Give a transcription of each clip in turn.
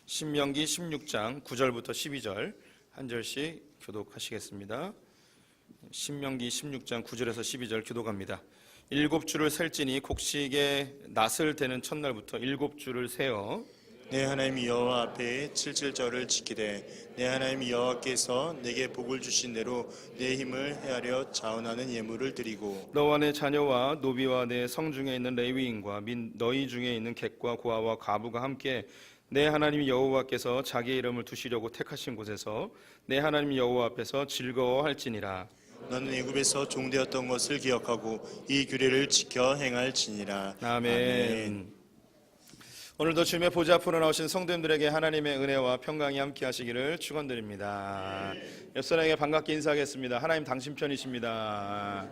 신명기 16장 9절부터 12절 한 절씩 교독하시겠습니다. 신명기 16장 9절에서 12절 교독합니다. 7주를 셀지니 곡식의 낫을 대는 첫날부터 7주를 세어 내 하나님 여호와 앞에 7절을 지키되 내 하나님 여호와께서 내게 복을 주신 대로 내 힘을 헤아려 자원하는 예물을 드리고 너와 내 자녀와 노비와 내 성중에 있는 레위인과 및 너희 중에 있는 객과 고아와 과부가 함께 내 하나님 여호와께서 자기의 이름을 두시려고 택하신 곳에서 내 하나님 여호와 앞에서 즐거워할지니라. 너는 애굽에서 종되었던 것을 기억하고 이 규례를 지켜 행할지니라. 아멘. 오늘도 주님의 보좌 앞으로 나오신 성도님들에게 하나님의 은혜와 평강이 함께 하시기를 축원드립니다. 옆 사람에게 반갑게 인사하겠습니다. 하나님 당신 편이십니다.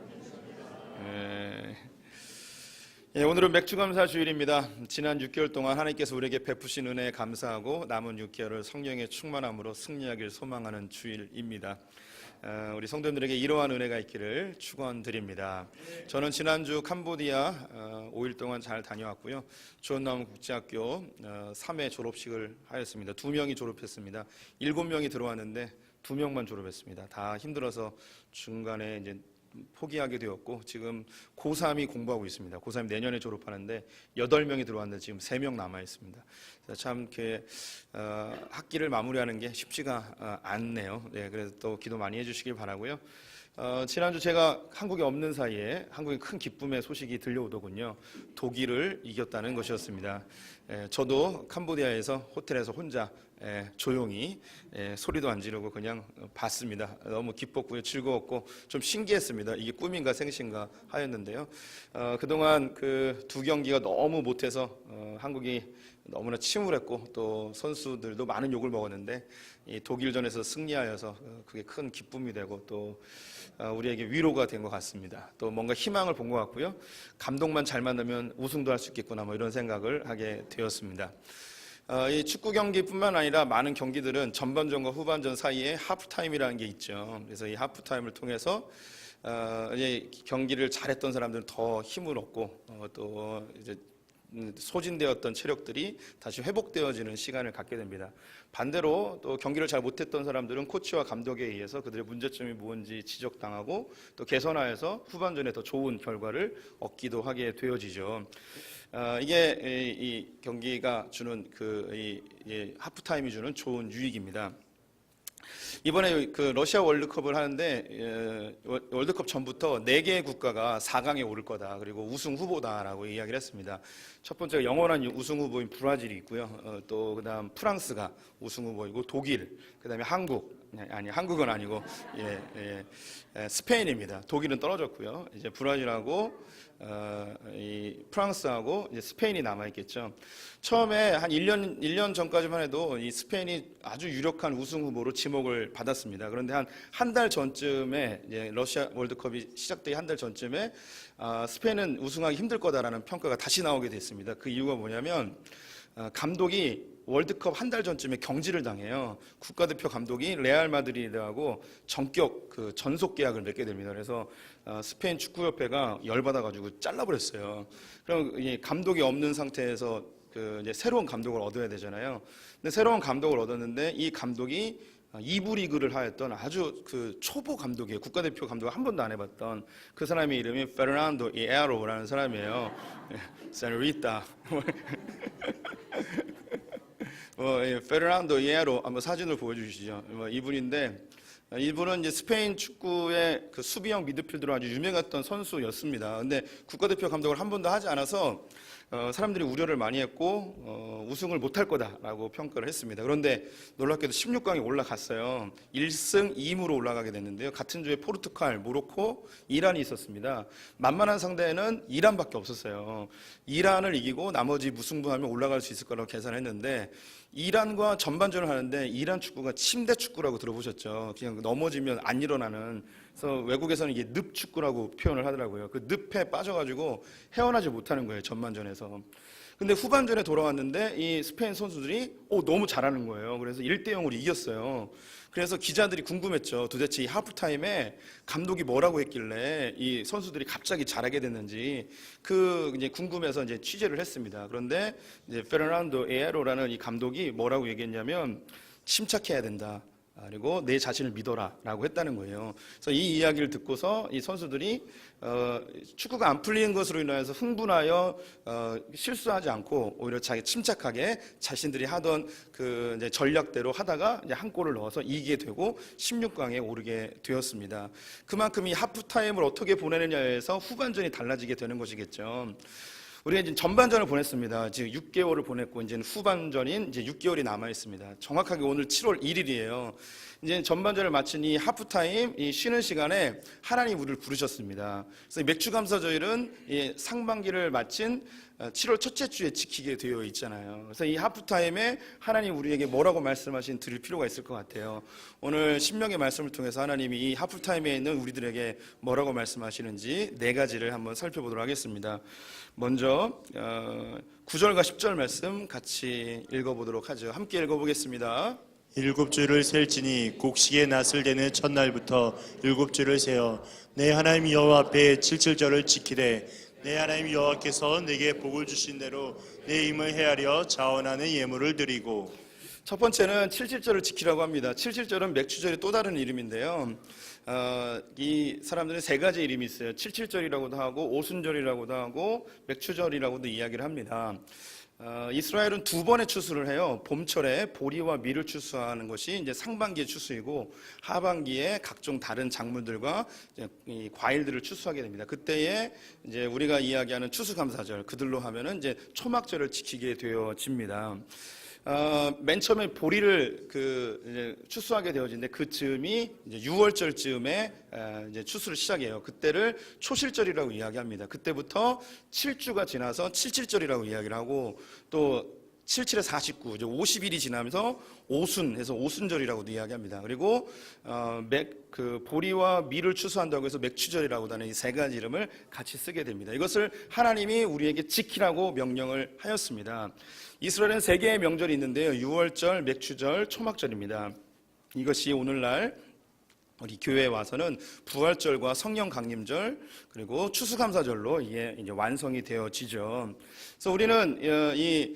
오늘은 맥주감사 주일입니다. 지난 6개월 동안 하나님께서 우리에게 베푸신 은혜에 감사하고 남은 6개월을 성령의 충만함으로 승리하길 소망하는 주일입니다. 우리 성도님들에게 이러한 은혜가 있기를 축원드립니다. 저는 지난주 캄보디아 5일 동안 잘 다녀왔고요. 주원나무 국제학교 3회 졸업식을 하였습니다. 2명이 졸업했습니다. 7명이 들어왔는데 2명만 졸업했습니다. 다 힘들어서 중간에 이제 포기하게 되었고 지금 고3이 공부하고 있습니다. 고3이 내년에 졸업하는데 8명이 들어왔는데 지금 3명 남아 있습니다. 참 이렇게 학기를 마무리하는 게 쉽지가 않네요. 네, 그래서 또 기도 많이 해주시길 바라고요. 지난주 제가 한국에 없는 사이에 한국에 큰 기쁨의 소식이 들려오더군요. 독일을 이겼다는 것이었습니다. 저도 캄보디아에서 호텔에서 혼자 조용히 소리도 안 지르고 그냥 봤습니다. 너무 기뻤고요, 즐거웠고 좀 신기했습니다. 이게 꿈인가 생신가 하였는데요. 그동안 그 두 경기가 너무 못해서 한국이 너무나 침울했고 또 선수들도 많은 욕을 먹었는데 이 독일전에서 승리하여서 그게 큰 기쁨이 되고 또 우리에게 위로가 된 것 같습니다. 또 뭔가 희망을 본 것 같고요. 감독만 잘 만나면 우승도 할 수 있겠구나 뭐 이런 생각을 하게 되었습니다. 이 축구 경기뿐만 아니라 많은 경기들은 전반전과 후반전 사이에 하프타임이라는 게 있죠. 그래서 이 하프타임을 통해서 이제 경기를 잘했던 사람들은 더 힘을 얻고 또 이제 소진되었던 체력들이 다시 회복되어지는 시간을 갖게 됩니다. 반대로 또 경기를 잘 못했던 사람들은 코치와 감독에 의해서 그들의 문제점이 무엇인지 지적당하고 또 개선하여서 후반전에 더 좋은 결과를 얻기도 하게 되어지죠. 이게 이 경기가 주는 이 하프타임이 주는 좋은 유익입니다. 이번에 그 러시아 월드컵을 하는데 월드컵 전부터 4개의 국가가 4강에 오를 거다. 그리고 우승 후보다라고 이야기를 했습니다. 첫 번째가 영원한 우승 후보인 브라질이 있고요. 또 그다음 프랑스가 우승 후보이고 독일, 그다음에 한국은 아니고 스페인입니다. 독일은 떨어졌고요. 이제 브라질하고 이 프랑스하고 이제 스페인이 남아 있겠죠. 처음에 한 1년 전까지만 해도 이 스페인이 아주 유력한 우승 후보로 지목을 받았습니다. 그런데 한 달 전쯤에 이제 러시아 월드컵이 시작되기 한 달 전쯤에 스페인은 우승하기 힘들 거다라는 평가가 다시 나오게 됐습니다. 그 이유가 뭐냐면 감독이 월드컵 한 달 전쯤에 경질을 당해요. 국가대표 감독이 레알 마드리드하고 전격 그 전속 계약을 맺게 됩니다. 그래서 스페인 축구협회가 열받아가지고 잘라버렸어요. 그럼 이 감독이 없는 상태에서 그 이제 새로운 감독을 얻어야 되잖아요. 근데 새로운 감독을 얻었는데 이 감독이 2부 리그를 하였던 아주 그 초보 감독이에요. 국가대표 감독을 한 번도 안 해봤던 그 사람의 이름이 페르난도 이에로라는 사람이에요. 세뇨리타. 페르난도 이에로 한번 사진을 보여주시죠. 이분인데 이분은 이제 스페인 축구의 그 수비형 미드필더로 아주 유명했던 선수였습니다. 근데 국가대표 감독을 한 번도 하지 않아서 사람들이 우려를 많이 했고 우승을 못할 거다라고 평가를 했습니다. 그런데 놀랍게도 16강에 올라갔어요. 1승 2무로 올라가게 됐는데요. 같은 주에 포르투갈, 모로코, 이란이 있었습니다. 만만한 상대는 이란밖에 없었어요. 이란을 이기고 나머지 무승부하면 올라갈 수 있을 거라고 계산했는데 이란과 전반전을 하는데 이란 축구가 침대 축구라고 들어보셨죠? 그냥 넘어지면 안 일어나는. 그래서 외국에서는 이게 늪 축구라고 표현을 하더라고요. 그 늪에 빠져가지고 헤어나지 못하는 거예요, 전반전에서. 근데 후반전에 돌아왔는데 이 스페인 선수들이 너무 잘하는 거예요. 그래서 1대0으로 이겼어요. 그래서 기자들이 궁금했죠. 도대체 이 하프타임에 감독이 뭐라고 했길래 이 선수들이 갑자기 잘하게 됐는지 이제 궁금해서 이제 취재를 했습니다. 그런데 이제 페르난도 에에로라는 이 감독이 뭐라고 얘기했냐면 침착해야 된다. 그리고 내 자신을 믿어라라고 했다는 거예요. 그래서 이 이야기를 듣고서 이 선수들이 축구가 안 풀리는 것으로 인해서 흥분하여 실수하지 않고 오히려 자기 침착하게 자신들이 하던 이제 전략대로 하다가 이제 한 골을 넣어서 이기게 되고 16강에 오르게 되었습니다. 그만큼 이 하프타임을 어떻게 보내느냐에서 후반전이 달라지게 되는 것이겠죠. 우리가 이제 전반전을 보냈습니다. 지금 6개월을 보냈고 이제는 후반전인 이제 6개월이 남아 있습니다. 정확하게 오늘 7월 1일이에요. 이제 전반전을 마친 이 하프타임 이 쉬는 시간에 하나님 우리를 부르셨습니다. 그래서 맥주감사절은 이 상반기를 마친 7월 첫째 주에 지키게 되어 있잖아요. 그래서 이 하프타임에 하나님 우리에게 뭐라고 말씀하신 드릴 필요가 있을 것 같아요. 오늘 신명의 말씀을 통해서 하나님이 이 하프타임에 있는 우리들에게 뭐라고 말씀하시는지 네 가지를 한번 살펴보도록 하겠습니다. 먼저 9절과 10절 말씀 같이 읽어보도록 하죠. 함께 읽어보겠습니다. 7주를 셀지니 곡식의 낫을 되는 첫날부터 7주를 세어 내 하나님 여호와 앞에 7절을 지키되 내 하나님 여호와께서 내게 복을 주신 대로 내 힘을 헤아려 자원하는 예물을 드리고. 첫 번째는 7.7절을 지키라고 합니다. 7.7절은 맥추절의 또 다른 이름인데요. 이 사람들은 세 가지 이름이 있어요. 7.7절이라고도 하고 오순절이라고도 하고 맥추절이라고도 이야기를 합니다. 이스라엘은 두 번의 추수를 해요. 봄철에 보리와 밀을 추수하는 것이 이제 상반기의 추수이고 하반기에 각종 다른 작물들과 이 과일들을 추수하게 됩니다. 그때에 이제 우리가 이야기하는 추수감사절, 그들로 하면은 이제 초막절을 지키게 되어집니다. 맨 처음에 보리를 이제 추수하게 되어지는데 그 즈음이 이제 6월절 즈음에 이제 추수를 시작해요. 그때를 초실절이라고 이야기합니다. 그때부터 7주가 지나서 7.7절이라고 이야기를 하고 또 77에 49, 이제 50일이 지나면서 오순해서 오순절이라고도 이야기합니다. 그리고 보리와 밀을 추수한다고 해서 맥추절이라고도 하는 이 세 가지 이름을 같이 쓰게 됩니다. 이것을 하나님이 우리에게 지키라고 명령을 하였습니다. 이스라엘은 세 개의 명절이 있는데요. 6월절, 맥추절, 초막절입니다. 이것이 오늘날 우리 교회에 와서는 부활절과 성령 강림절 그리고 추수감사절로 이게 이제 완성이 되어지죠. 그래서 우리는 이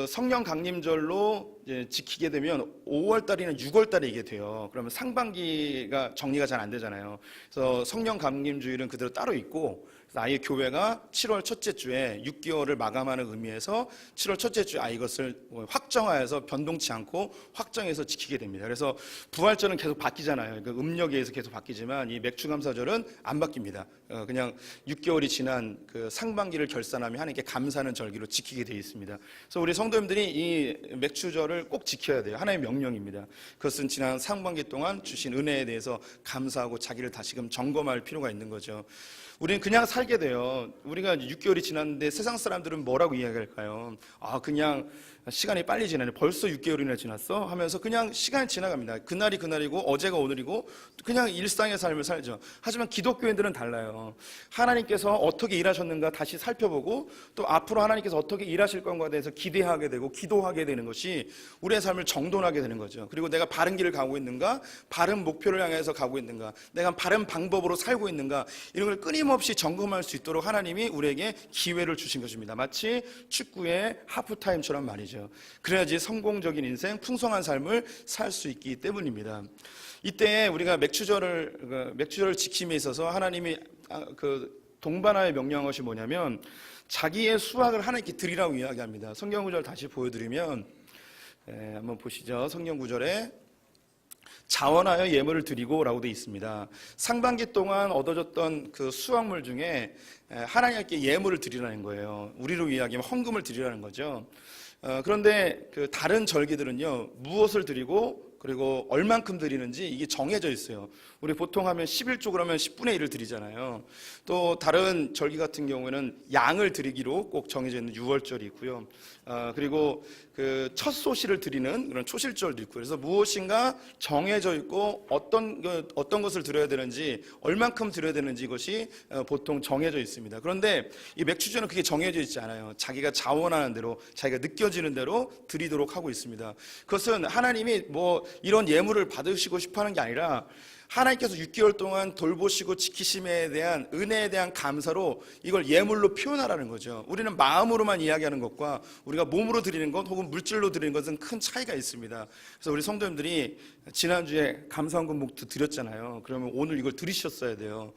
성령 강림절로 이제 지키게 되면 5월달이나 6월달에 이게 돼요. 그러면 상반기가 정리가 잘 안 되잖아요. 그래서 성령 강림주일은 그대로 따로 있고 아예 교회가 7월 첫째 주에 6개월을 마감하는 의미에서 7월 첫째 주에 이것을 확정하여서 변동치 않고 확정해서 지키게 됩니다. 그래서 부활절은 계속 바뀌잖아요. 음력에 의해서 계속 바뀌지만 이 맥추감사절은 안 바뀝니다. 그냥 6개월이 지난 상반기를 결산하며 하나님께 감사하는 절기로 지키게 되어 있습니다. 그래서 우리 성도님들이 이 맥추절을 꼭 지켜야 돼요. 하나님의 명령입니다. 그것은 지난 상반기 동안 주신 은혜에 대해서 감사하고 자기를 다시금 점검할 필요가 있는 거죠. 우리는 그냥 살게 돼요. 우리가 6개월이 지났는데 세상 사람들은 뭐라고 이야기할까요? 그냥 시간이 빨리 지나네. 벌써 6개월이나 지났어? 하면서 그냥 시간이 지나갑니다. 그날이 그날이고 어제가 오늘이고 그냥 일상의 삶을 살죠. 하지만 기독교인들은 달라요. 하나님께서 어떻게 일하셨는가 다시 살펴보고 또 앞으로 하나님께서 어떻게 일하실 건가에 대해서 기대하게 되고 기도하게 되는 것이 우리의 삶을 정돈하게 되는 거죠. 그리고 내가 바른 길을 가고 있는가, 바른 목표를 향해서 가고 있는가, 내가 바른 방법으로 살고 있는가, 이런 걸 끊임없이 점검할 수 있도록 하나님이 우리에게 기회를 주신 것입니다. 마치 축구의 하프타임처럼 말이죠. 그래야지 성공적인 인생, 풍성한 삶을 살 수 있기 때문입니다. 이때 우리가 맥추절을 지킴에 있어서 하나님이 동반하여 명령한 것이 뭐냐면 자기의 수확을 하나님께 드리라고 이야기합니다. 성경 구절 다시 보여드리면 한번 보시죠. 성경 구절에 자원하여 예물을 드리고 라고 되어 있습니다. 상반기 동안 얻어졌던 그 수확물 중에 하나님께 예물을 드리라는 거예요. 우리로 이야기하면 헌금을 드리라는 거죠. 그런데 다른 절기들은요, 무엇을 드리고 그리고 얼만큼 드리는지 이게 정해져 있어요. 우리 보통 하면 11조 그러면 10분의 1을 드리잖아요. 또 다른 절기 같은 경우에는 양을 드리기로 꼭 정해져 있는 유월절이 있고요. 그리고 그 첫 소시를 드리는 그런 초실절도 있고, 그래서 무엇인가 정해져 있고 어떤 것을 드려야 되는지, 얼만큼 드려야 되는지 이것이 보통 정해져 있습니다. 그런데 이 맥주전은 그게 정해져 있지 않아요. 자기가 자원하는 대로, 자기가 느껴지는 대로 드리도록 하고 있습니다. 그것은 하나님이 뭐 이런 예물을 받으시고 싶어하는 게 아니라 하나님께서 6개월 동안 돌보시고 지키심에 대한 은혜에 대한 감사로 이걸 예물로 표현하라는 거죠. 우리는 마음으로만 이야기하는 것과 우리가 몸으로 드리는 것 혹은 물질로 드리는 것은 큰 차이가 있습니다. 그래서 우리 성도님들이 지난주에 감사헌금 목도 드렸잖아요. 그러면 오늘 이걸 드리셨어야 돼요.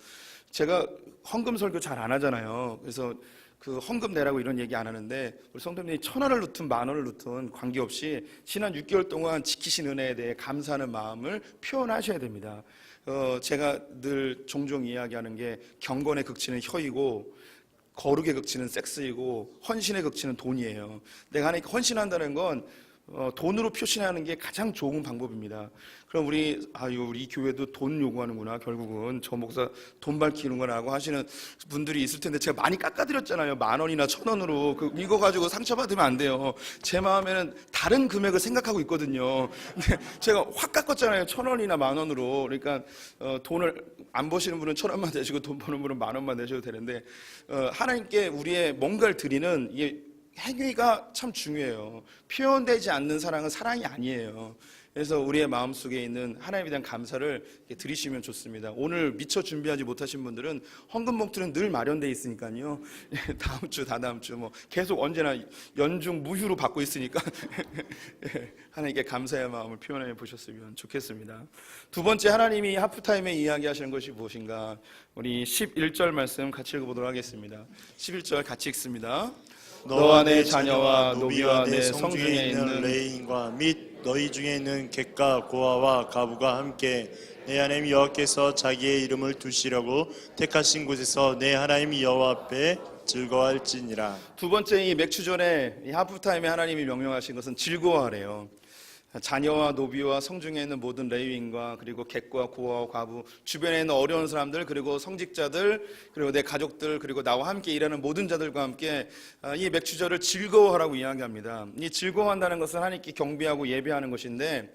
제가 헌금 설교 잘 안 하잖아요. 그래서 그 헌금 내라고 이런 얘기 안 하는데, 우리 성도님들이 1,000원을 넣든 10,000원을 넣든 관계없이 지난 6개월 동안 지키신 은혜에 대해 감사하는 마음을 표현하셔야 됩니다. 제가 늘 종종 이야기하는 게 경건의 극치는 혀이고 거룩의 극치는 섹스이고 헌신의 극치는 돈이에요. 내가 하나님께 헌신한다는 건 돈으로 표시하는 게 가장 좋은 방법입니다. 그럼 우리 이 교회도 돈 요구하는구나. 결국은 저 목사 돈 밝히는 거라고 하시는 분들이 있을 텐데, 제가 많이 깎아드렸잖아요. 10,000원이나 1,000원으로. 이거 가지고 상처받으면 안 돼요. 제 마음에는 다른 금액을 생각하고 있거든요. 근데 제가 확 깎았잖아요. 1,000원이나 10,000원으로. 그러니까 돈을 안 버시는 분은 1,000원만 내시고 돈 버는 분은 10,000원만 내셔도 되는데, 하나님께 우리의 뭔가를 드리는 이게 행위가 참 중요해요. 표현되지 않는 사랑은 사랑이 아니에요. 그래서 우리의 마음속에 있는 하나님에 대한 감사를 드리시면 좋습니다. 오늘 미처 준비하지 못하신 분들은 헌금 봉투는 늘 마련되어 있으니까요. 다음 주, 다다음 주 뭐 계속 언제나 연중 무휴로 받고 있으니까 하나님께 감사의 마음을 표현해 보셨으면 좋겠습니다. 두 번째, 하나님이 하프타임에 이야기하시는 것이 무엇인가? 우리 11절 말씀 같이 읽어보도록 하겠습니다. 11절 같이 읽습니다. 너와 내 자녀와 노비와 내 성중에 있는 레인과 및 너희 중에 있는 객과 고아와 가부가 함께 내 하나님 여호와께서 자기의 이름을 두시려고 택하신 곳에서 내 하나님 여호와 앞에 즐거워할지니라. 두 번째, 이 맥주전에 이 하프타임에 하나님이 명령하신 것은 즐거워하래요. 자녀와 노비와 성중에 있는 모든 레위인과 그리고 객과 고아와 과부, 주변에 있는 어려운 사람들, 그리고 성직자들, 그리고 내 가족들, 그리고 나와 함께 일하는 모든 자들과 함께 이 맥주절을 즐거워하라고 이야기합니다. 이 즐거워한다는 것은 하나님께 경배하고 예배하는 것인데,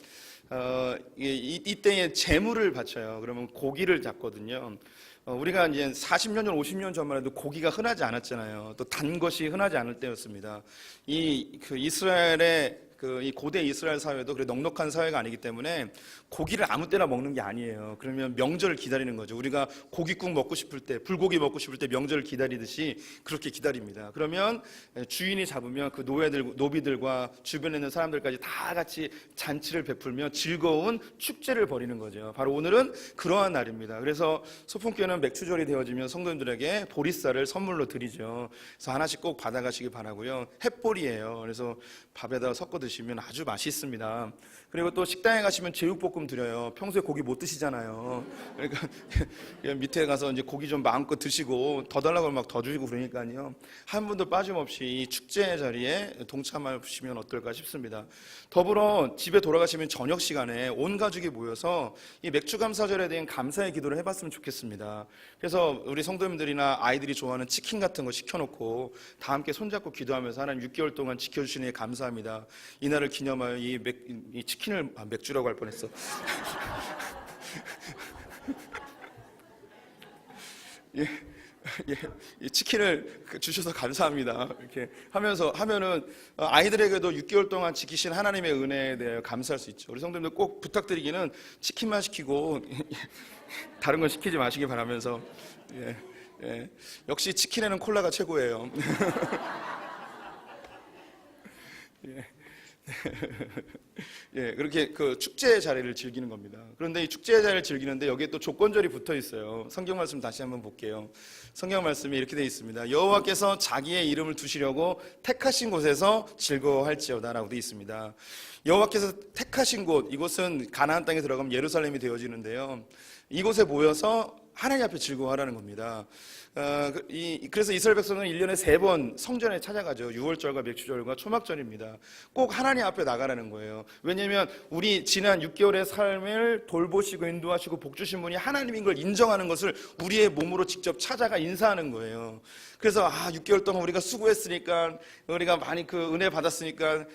이때에 제물을 바쳐요. 그러면 고기를 잡거든요. 우리가 이제 40년 전, 50년 전만 해도 고기가 흔하지 않았잖아요. 또 단 것이 흔하지 않을 때였습니다. 이스라엘의 이 고대 이스라엘 사회도 그래 넉넉한 사회가 아니기 때문에 고기를 아무 때나 먹는 게 아니에요. 그러면 명절을 기다리는 거죠. 우리가 고깃국 먹고 싶을 때, 불고기 먹고 싶을 때 명절을 기다리듯이 그렇게 기다립니다. 그러면 주인이 잡으면 그 노비들과 주변에 있는 사람들까지 다 같이 잔치를 베풀며 즐거운 축제를 벌이는 거죠. 바로 오늘은 그러한 날입니다. 그래서 소풍교회는 맥주절이 되어지면 성도님들에게 보리쌀을 선물로 드리죠. 그래서 하나씩 꼭 받아가시기 바라고요. 햇보리예요. 그래서 밥에다 섞어 드시면 아주 맛있습니다. 그리고 또 식당에 가시면 제육볶음 드려요. 평소에 고기 못 드시잖아요. 그러니까 밑에 가서 이제 고기 좀 마음껏 드시고 더 달라고 막 더 주시고 그러니까요. 한 분도 빠짐없이 이 축제 자리에 동참하시면 어떨까 싶습니다. 더불어 집에 돌아가시면 저녁 시간에 온 가족이 모여서 이 맥주 감사절에 대한 감사의 기도를 해봤으면 좋겠습니다. 그래서 우리 성도님들이나 아이들이 좋아하는 치킨 같은 거 시켜놓고 다 함께 손잡고 기도하면서 하나님 6개월 동안 지켜주시니 감사합니다. 이날을 기념하여 이 치킨을 맥주라고 할 뻔했어. 이 치킨을 주셔서 감사합니다. 이렇게 하면은 아이들에게도 6개월 동안 지키신 하나님의 은혜에 대해 감사할 수 있죠. 우리 성도님들 꼭 부탁드리기는 치킨만 시키고 다른 건 시키지 마시기 바라면서, 역시 치킨에는 콜라가 최고예요. 그렇게 그 축제의 자리를 즐기는 겁니다. 그런데 이 축제의 자리를 즐기는데 여기에 또 조건절이 붙어 있어요. 성경 말씀 다시 한번 볼게요. 성경 말씀이 이렇게 되어 있습니다. 여호와께서 자기의 이름을 두시려고 택하신 곳에서 즐거워할지어다라고 되어 있습니다. 여호와께서 택하신 곳, 이곳은 가나안 땅에 들어가면 예루살렘이 되어지는데요. 이곳에 모여서 하나님 앞에 즐거워하라는 겁니다. 그래서 이스라엘 백성은 1년에 3번 성전에 찾아가죠. 유월절과 맥주절과 초막절입니다. 꼭 하나님 앞에 나가라는 거예요. 왜냐하면 우리 지난 6개월의 삶을 돌보시고 인도하시고 복주신 분이 하나님인 걸 인정하는 것을 우리의 몸으로 직접 찾아가 인사하는 거예요. 그래서 6개월 동안 우리가 수고했으니까, 우리가 많이 그 은혜 받았으니까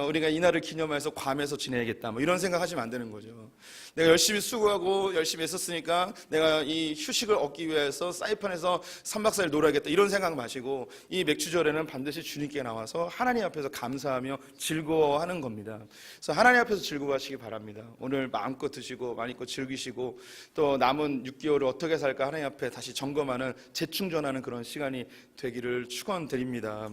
우리가 이날을 기념해서 괌에서 지내야겠다, 뭐 이런 생각하시면 안 되는 거죠. 내가 열심히 수고하고 열심히 했었으니까 내가 이 휴식을 얻기 위해서 사이판에서 3박 4일 놀아야겠다, 이런 생각 마시고 이 맥주절에는 반드시 주님께 나와서 하나님 앞에서 감사하며 즐거워하는 겁니다. 그래서 하나님 앞에서 즐거워하시기 바랍니다. 오늘 마음껏 드시고 마음껏 즐기시고 또 남은 6개월을 어떻게 살까 하나님 앞에 다시 점검하는 재충전하는 그런 시간이 되기를 축원드립니다.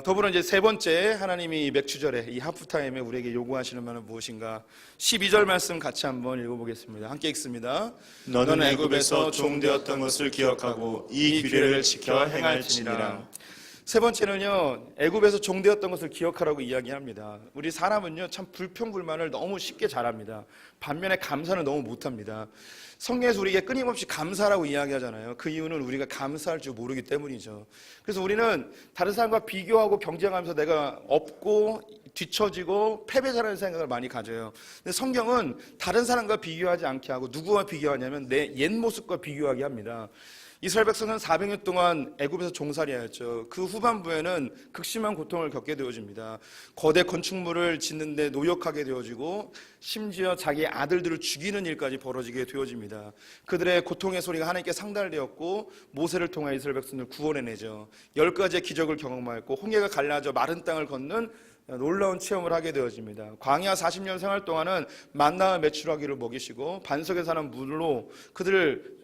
더불어 이제 세 번째, 하나님이 맥주절에 이 하프타임에 우리에게 요구하시는 바는 무엇인가? 12절 말씀 같이 한번 읽어보겠습니다. 함께 읽습니다. 너는 애굽에서 종되었던 것을 기억하고 이 규례를 지켜 행할지니라. 세 번째는요, 애굽에서 종되었던 것을 기억하라고 이야기합니다. 우리 사람은요, 참 불평불만을 너무 쉽게 잘합니다. 반면에 감사는 너무 못합니다. 성경에서 우리에게 끊임없이 감사라고 이야기하잖아요. 그 이유는 우리가 감사할 줄 모르기 때문이죠. 그래서 우리는 다른 사람과 비교하고 경쟁하면서 내가 없고 뒤처지고 패배자라는 생각을 많이 가져요. 근데 성경은 다른 사람과 비교하지 않게 하고 누구와 비교하냐면 내 옛 모습과 비교하게 합니다. 이스라엘 백성은 400년 동안 애굽에서 종살이하였죠. 그 후반부에는 극심한 고통을 겪게 되어집니다. 거대 건축물을 짓는데 노역하게 되어지고 심지어 자기 아들들을 죽이는 일까지 벌어지게 되어집니다. 그들의 고통의 소리가 하나님께 상달되었고 모세를 통해 이스라엘 백성을 구원해내죠. 10가지의 기적을 경험하였고 홍해가 갈라져 마른 땅을 걷는 놀라운 체험을 하게 되어집니다. 광야 40년 생활 동안은 만나와 메추라기를 먹이시고 반석에 사는 물로 그들을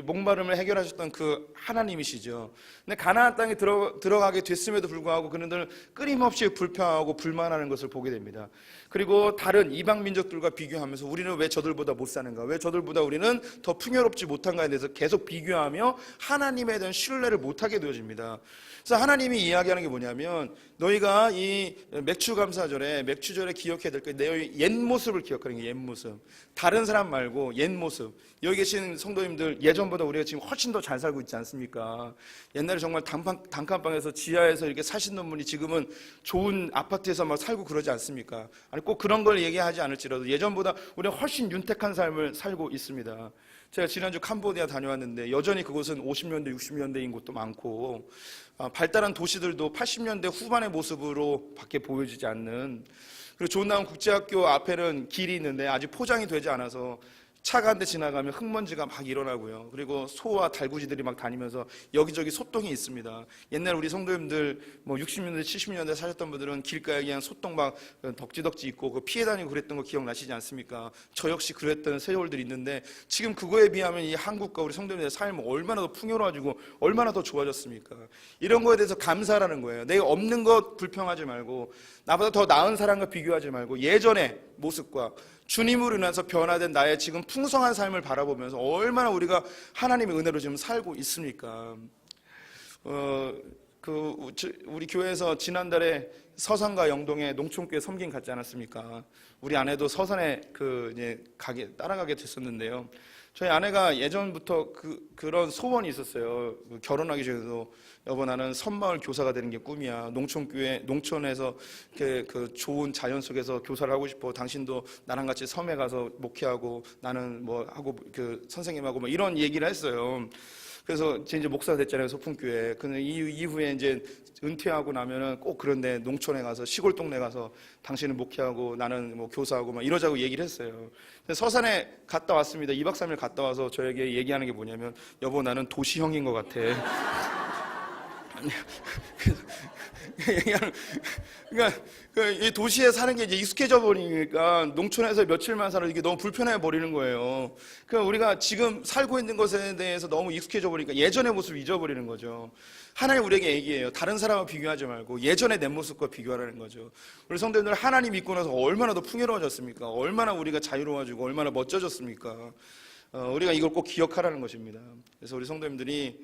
목마름을 해결하셨던 그 하나님이시죠. 근데 가나안 땅에 들어가게 됐음에도 불구하고 그들은 끊임없이 불평하고 불만하는 것을 보게 됩니다. 그리고 다른 이방 민족들과 비교하면서 우리는 왜 저들보다 못 사는가? 왜 저들보다 우리는 더 풍요롭지 못한가에 대해서 계속 비교하며 하나님에 대한 신뢰를 못하게 되어집니다. 그래서 하나님이 이야기하는 게 뭐냐면 너희가 이 맥주감사절에 맥주절에 기억해야 될 게 내 옛 모습을 기억하는 게 옛 모습. 다른 사람 말고 옛 모습. 여기 계신 성도님들 예전보다 우리가 지금 훨씬 더 잘 살고 있지 않습니까? 옛날에 정말 단칸방에서 지하에서 이렇게 사시는 분이 지금은 좋은 아파트에서 막 살고 그러지 않습니까? 아니 꼭 그런 걸 얘기하지 않을지라도 예전보다 우리가 훨씬 윤택한 삶을 살고 있습니다. 제가 지난주 캄보디아 다녀왔는데 여전히 그곳은 50년대, 60년대인 곳도 많고 발달한 도시들도 80년대 후반의 모습으로 밖에 보여지지 않는, 그리고 좋은나무 국제학교 앞에는 길이 있는데 아직 포장이 되지 않아서 차가 한 대 지나가면 흙먼지가 막 일어나고요. 그리고 소와 달구지들이 막 다니면서 여기저기 소똥이 있습니다. 옛날 우리 성도님들 뭐 60년대, 70년대 사셨던 분들은 길가에 그냥 소똥 막 덕지덕지 있고 그 피해 다니고 그랬던 거 기억나시지 않습니까? 저 역시 그랬던 세월들이 있는데 지금 그거에 비하면 이 한국과 우리 성도님들의 삶은 얼마나 더 풍요로워지고 얼마나 더 좋아졌습니까? 이런 거에 대해서 감사하라는 거예요. 내가 없는 것 불평하지 말고 나보다 더 나은 사람과 비교하지 말고 예전의 모습과 주님으로 인해서 변화된 나의 지금 풍성한 삶을 바라보면서 얼마나 우리가 하나님의 은혜로 지금 살고 있습니까? 우리 교회에서 지난달에 서산과 영동에 농촌교회 섬김 갔지 않았습니까? 우리 아내도 서산에 따라가게 됐었는데요. 저희 아내가 예전부터 그런 소원이 있었어요. 결혼하기 전에도 여보 나는 섬마을 교사가 되는 게 꿈이야. 농촌에서 그 좋은 자연 속에서 교사를 하고 싶어. 당신도 나랑 같이 섬에 가서 목회하고 나는 뭐 하고 그 선생님하고 뭐 이런 얘기를 했어요. 그래서 제 이제 목사가 됐잖아요, 소풍교회. 근데 이후에 이제 은퇴하고 나면은 꼭 그런데 농촌에 가서 시골 동네 가서 당신은 목회하고 나는 뭐 교사하고 막 이러자고 얘기를 했어요. 서산에 갔다 왔습니다. 2박 3일 갔다 와서 저에게 얘기하는 게 뭐냐면 여보 나는 도시형인 것 같아. 그러니까 이 도시에 사는 게 이제 익숙해져 버리니까 농촌에서 며칠만 살아도 이게 너무 불편해 버리는 거예요. 그러니까 우리가 지금 살고 있는 것에 대해서 너무 익숙해져 버리니까 예전의 모습을 잊어버리는 거죠. 하나님 우리에게 얘기해요. 다른 사람과 비교하지 말고 예전의 내 모습과 비교하라는 거죠. 우리 성도님들 하나님 믿고 나서 얼마나 더 풍요로워졌습니까? 얼마나 우리가 자유로워지고 얼마나 멋져졌습니까? 우리가 이걸 꼭 기억하라는 것입니다. 그래서 우리 성도님들이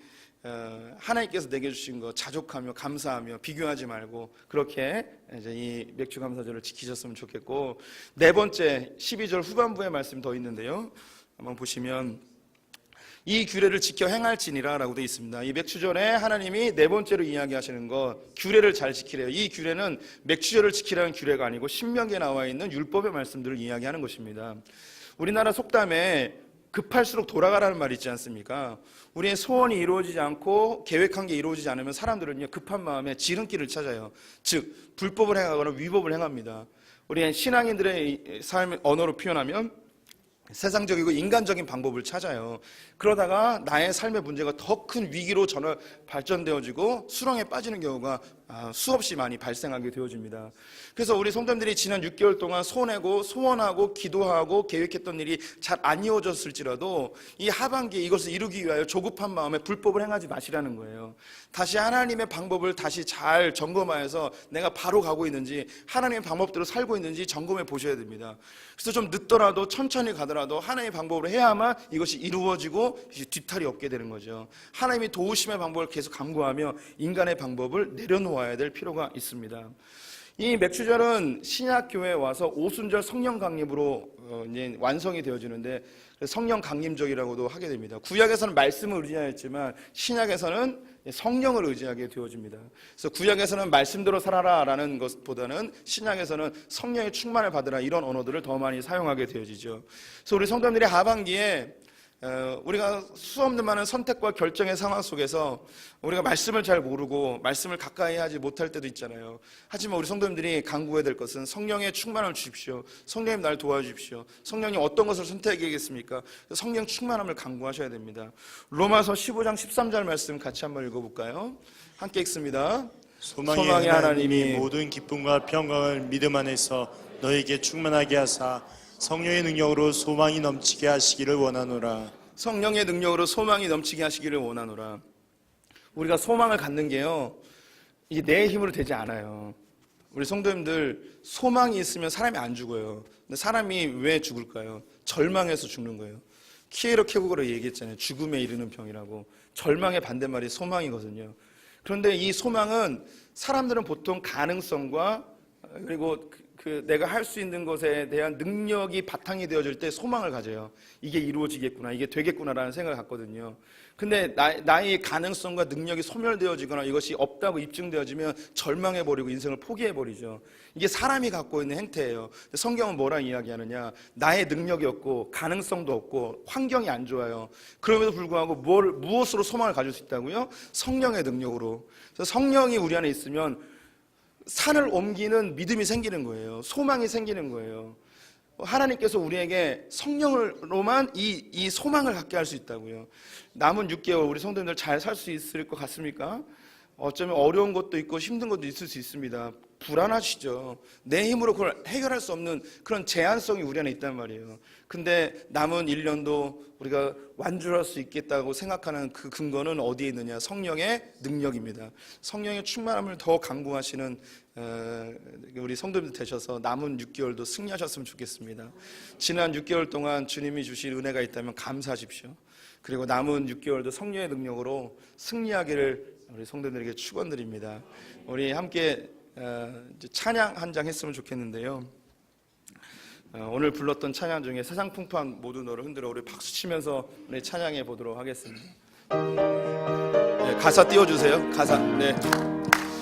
하나님께서 내게 주신 거 자족하며 감사하며 비교하지 말고 그렇게 이제 이 맥주감사절을 지키셨으면 좋겠고, 네 번째 12절 후반부의 말씀 더 있는데요. 한번 보시면 이 규례를 지켜 행할지니라 라고 되어 있습니다. 이 맥주절에 하나님이 네 번째로 이야기하시는 것, 규례를 잘 지키래요. 이 규례는 맥주절을 지키라는 규례가 아니고 신명기에 나와 있는 율법의 말씀들을 이야기하는 것입니다. 우리나라 속담에 급할수록 돌아가라는 말이 있지 않습니까? 우리의 소원이 이루어지지 않고 계획한 게 이루어지지 않으면 사람들은요, 급한 마음에 지름길을 찾아요. 즉 불법을 행하거나 위법을 행합니다. 우리 신앙인들의 삶의 언어로 표현하면 세상적이고 인간적인 방법을 찾아요. 그러다가 나의 삶의 문제가 더 큰 위기로 발전되어지고 수렁에 빠지는 경우가 수없이 많이 발생하게 되어집니다. 그래서 우리 성도님들이 지난 6개월 동안 소원하고 기도하고 계획했던 일이 잘 안 이루어졌을지라도 이 하반기에 이것을 이루기 위하여 조급한 마음에 불법을 행하지 마시라는 거예요. 다시 하나님의 방법을 다시 잘 점검하여서 내가 바로 가고 있는지, 하나님의 방법대로 살고 있는지 점검해 보셔야 됩니다. 그래서 좀 늦더라도 천천히 가더라도 하나님의 방법으로 해야만 이것이 이루어지고 뒤탈이 없게 되는 거죠. 하나님이 도우심의 방법을 계속 강구하며 인간의 방법을 내려놓아야 될 필요가 있습니다. 이 맥주절은 신약교회에 와서 오순절 성령 강림으로 이제 완성이 되어지는데 성령 강림절이라고도 하게 됩니다. 구약에서는 말씀을 의지하였지만 신약에서는 성령을 의지하게 되어집니다. 그래서 구약에서는 말씀대로 살아라라는 것보다는 신약에서는 성령의 충만을 받으라, 이런 언어들을 더 많이 사용하게 되어지죠. 그래서 우리 성도님들이 하반기에 우리가 수없는 많은 선택과 결정의 상황 속에서 우리가 말씀을 잘 모르고 말씀을 가까이 하지 못할 때도 있잖아요. 하지만 우리 성도님들이 간구해야 될 것은 성령의 충만함을 주십시오. 성령님 날 도와주십시오. 성령님 어떤 것을 선택하겠습니까? 성령 충만함을 간구하셔야 됩니다. 로마서 15장 13절 말씀 같이 한번 읽어볼까요? 함께 읽습니다. 소망의 하나님이 모든 기쁨과 평강을 믿음 안에서 너에게 충만하게 하사 성령의 능력으로 소망이 넘치게 하시기를 원하노라. 성령의 능력으로 소망이 넘치게 하시기를 원하노라. 우리가 소망을 갖는 게요, 이게 내 힘으로 되지 않아요. 우리 성도님들, 소망이 있으면 사람이 안 죽어요. 근데 사람이 왜 죽을까요? 절망해서 죽는 거예요. 키에로 케고그로 얘기했잖아요. 죽음에 이르는 병이라고. 절망의 반대말이 소망이거든요. 그런데 이 소망은 사람들은 보통 가능성과 그리고 내가 할 수 있는 것에 대한 능력이 바탕이 되어질 때 소망을 가져요. 이게 이루어지겠구나, 이게 되겠구나라는 생각을 갖거든요. 근데 나의 가능성과 능력이 소멸되어지거나 이것이 없다고 입증되어지면 절망해버리고 인생을 포기해버리죠. 이게 사람이 갖고 있는 행태예요. 성경은 뭐라 이야기하느냐? 나의 능력이 없고 가능성도 없고 환경이 안 좋아요. 그럼에도 불구하고 무엇으로 소망을 가질 수 있다고요? 성령의 능력으로. 그래서 성령이 우리 안에 있으면 산을 옮기는 믿음이 생기는 거예요. 소망이 생기는 거예요. 하나님께서 우리에게 성령으로만 이 소망을 갖게 할 수 있다고요. 남은 6개월 우리 성도님들 잘 살 수 있을 것 같습니까? 어쩌면 어려운 것도 있고 힘든 것도 있을 수 있습니다. 불안하시죠. 내 힘으로 그걸 해결할 수 없는 그런 제한성이 우리 안에 있단 말이에요. 근데 남은 1년도 우리가 완주할 수 있겠다고 생각하는 그 근거는 어디에 있느냐? 성령의 능력입니다. 성령의 충만함을 더 강구하시는 우리 성도님들 되셔서 남은 6개월도 승리하셨으면 좋겠습니다. 지난 6개월 동안 주님이 주신 은혜가 있다면 감사하십시오. 그리고 남은 6개월도 성령의 능력으로 승리하기를 우리 성도들에게 축원드립니다. 우리 함께 찬양 한 장 했으면 좋겠는데요. 오늘 불렀던 찬양 중에 세상 풍파한 모든 너를 흔들어, 우리 박수 치면서 우리 찬양해 보도록 하겠습니다. 네, 가사 띄워주세요. 가사. 네.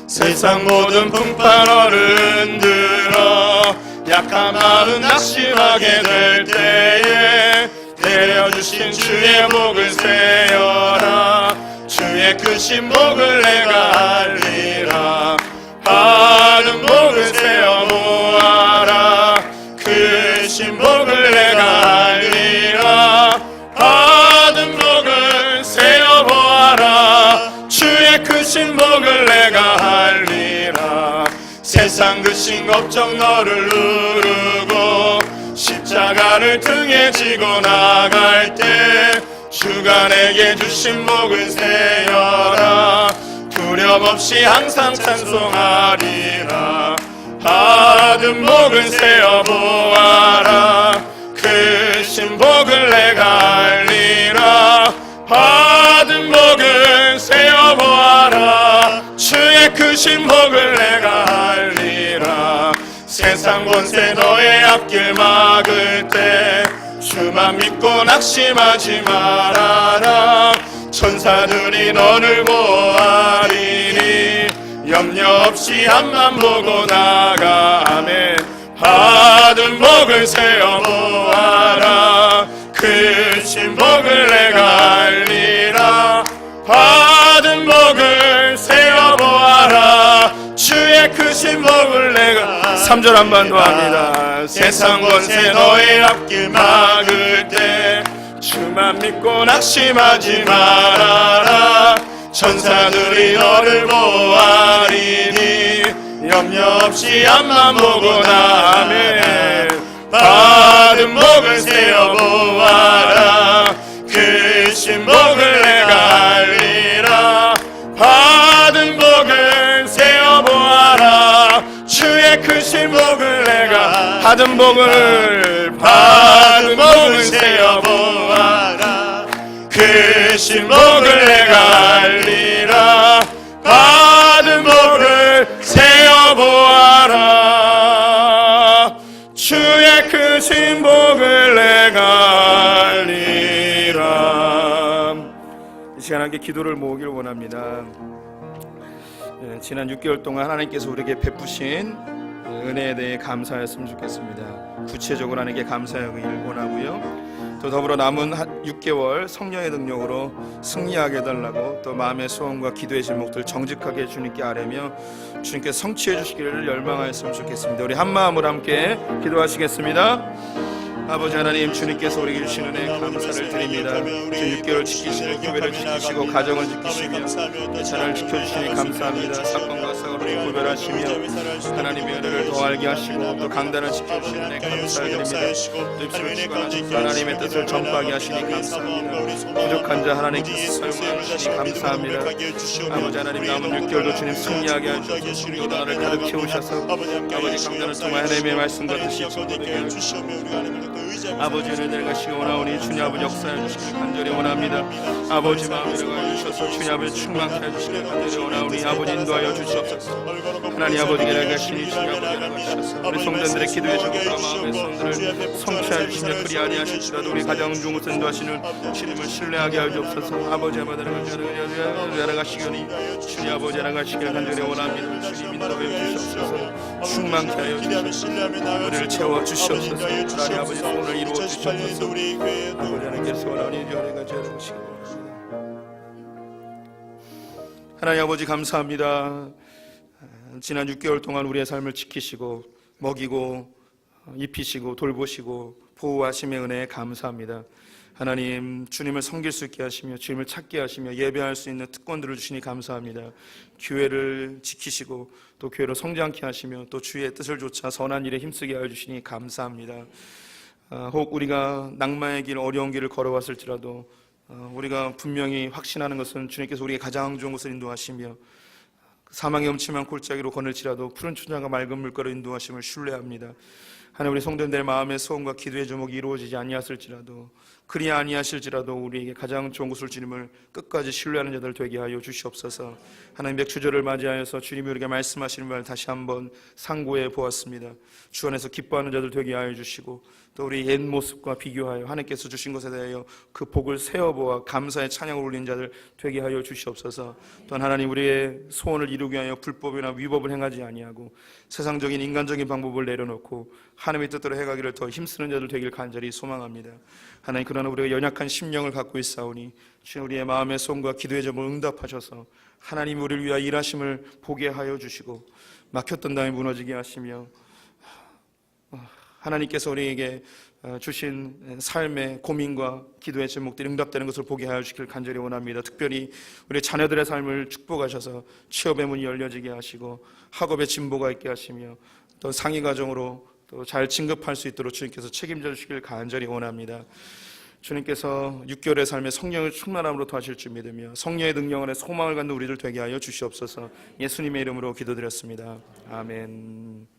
세상 모든 풍파 너를 흔들어 약한 마음 낙심하게 될 때에 내려주신 주의 복을 세어라. 주의 크신 복을 내가 알리라. 받은 복을 세어 모아라. 크신 복을 내가 알리라. 받은 복을 세어 보아라. 주의 크신 복을 내가 알리라. 세상 크신 걱정 너를 누르고 십자가를 등에 지고 나갈 때 주가 내게 주신 복을 세어라. 두려움 없이 항상 찬송하리라. 받은 복을 세어 보아라. 크신 복을 내가 알리라. 받은 복을 세어 보아라. 주의 크신 복을 내가 알리라. 세상 권세 너의 앞길 막을 때 주만 믿고 낙심하지 말아라. 천사들이 너를 보호하리니 염려 없이 앞만 보고 나가. 아멘. 받은 복을 세어 보아라. 크신 복을 내가 알리라. 받은 복을 세어 보아라. 주의 크신 복을 내가. 3절 한 번 더 합니다. 세상 권세 너의 앞길 막을 때 주만 믿고 낙심하지 말아라. 천사들이 너를 보호하리니 염려 없이 앞만 보고 나면 받은 복을 세어 보아라. 크신 복을 내가 알리라. 받은 복을 세어 보아라. 주의 크신 복을 내가. 받은 복을 세어 보아라. 크신 복을 내가 알리라. 받은 복을 세어 보아라. 주의 크신 복을 내가 알리라. 이 시간 함께 기도를 모으기를 원합니다. 지난 6개월 동안 하나님께서 우리에게 베푸신 은혜에 대해 감사했으면 좋겠습니다. 구체적으로 하나님께 감사하기를 원하고요. 또 더불어 남은 6개월 성령의 능력으로 승리하게 해달라고, 또 마음의 소원과 기도의 제목들 정직하게 주님께 아뢰며 주님께 성취해 주시기를 열망하였으면 좋겠습니다. 우리 한 마음으로 함께 기도하시겠습니다. 아버지 하나님, 주님께서 우리에게 주신 은혜 감사를 드립니다. 주 6개월 지키시고 교회를 지키시고 가정을 지키시며 자녀를 지켜주시니 감사합니다. 사건과 사고를 구별하시며 하나님의 은혜를 더 알게 하시고 또 강단을 지켜주시는 은혜 감사를 드립니다. 또 입술을 주관하시고 하나님의 뜻을 전파하게 하시니 감사합니다. 부족한 자 하나님께서 사용해 주시니 감사합니다. 아버지 하나님, 남은 6개월도 주님 승리하게 하셔서 또 나를 가득 채우셔서 아버지 강단을 통해 하나님의 말씀과 뜻이 전도되게 주시옵며 아버지의 은혜를 가시기 원하오니 주님 아버지 역사해 주시길 간절히 원합니다. 아버지 마음을 열어주셔서 주님 아버지 충만케 해주시길 간절히 원하오니 아버지 인도하여 주시옵소서. 하나님 아버지께 나가시니 주님 아버지 나가주셔서 우리 성전들의 기도의 저곡과 마음의 손들을 성취하여 주시며 그리 아니하실지라도 우리 가정 중을 인도하시는 주님을 신뢰하게 하여 주옵소서. 아버지 아버지 나가시니 주님 아버지 나가시길 간절히 원합니다. 주님 인도하여 주시옵소서. 충만케 하여 주시옵소서. 우리를 채워 주시옵소서. 하나님 아버지 오늘 이루어 주셔서 아버지 하나님께서 원하오니 은혜가 저려오시기 바랍니다. 하나님 아버지 감사합니다. 지난 6개월 동안 우리의 삶을 지키시고 먹이고 입히시고 돌보시고 보호하심의 은혜에 감사합니다. 하나님, 주님을 섬길 수 있게 하시며 주님을 찾게 하시며 예배할 수 있는 특권들을 주시니 감사합니다. 교회를 지키시고 또 교회로 성장케 하시며 또 주의 뜻을 좇아 선한 일에 힘쓰게 하여 주시니 감사합니다. 혹 우리가 낭만의 길, 어려운 길을 걸어왔을지라도 우리가 분명히 확신하는 것은 주님께서 우리에게 가장 좋은 곳을 인도하시며 사망의 음침한 골짜기로 거닐지라도 푸른 초장과 맑은 물가로 인도하심을 신뢰합니다. 하나님, 우리 성도님들 마음의 소원과 기도의 제목이 이루어지지 아니하실지라도 그리 아니하실지라도 우리에게 가장 좋은 곳을 주님을 끝까지 신뢰하는 자들 되게 하여 주시옵소서. 하나님, 맥추절을 맞이하여서 주님이 우리에게 말씀하시는 말 다시 한번 상고해 보았습니다. 주 안에서 기뻐하는 자들 되게 하여 주시고 또 우리 옛 모습과 비교하여 하나님께서 주신 것에 대하여 그 복을 세어보아 감사의 찬양을 올린 자들 되게 하여 주시옵소서. 또한 하나님, 우리의 소원을 이루기 위하여 불법이나 위법을 행하지 아니하고 세상적인 인간적인 방법을 내려놓고 하나님의 뜻대로 해가기를 더 힘쓰는 자들 되길 간절히 소망합니다. 하나님, 그러나 우리가 연약한 심령을 갖고 있사오니 주님, 우리의 마음의 소원과 기도의 점을 응답하셔서 하나님 우리를 위하여 일하심을 보게 하여 주시고 막혔던 땅이 무너지게 하시며 하나님께서 우리에게 주신 삶의 고민과 기도의 제목들이 응답되는 것을 보게 하여 주시길 간절히 원합니다. 특별히 우리 자녀들의 삶을 축복하셔서 취업의 문이 열려지게 하시고 학업의 진보가 있게 하시며 또 상위 가정으로 또 잘 진급할 수 있도록 주님께서 책임져 주시길 간절히 원합니다. 주님께서 6개월의 삶에 성령을 충만함으로 더하실 줄 믿으며 성령의 능력 안에 소망을 갖는 우리들 되게 하여 주시옵소서. 예수님의 이름으로 기도드렸습니다. 아멘.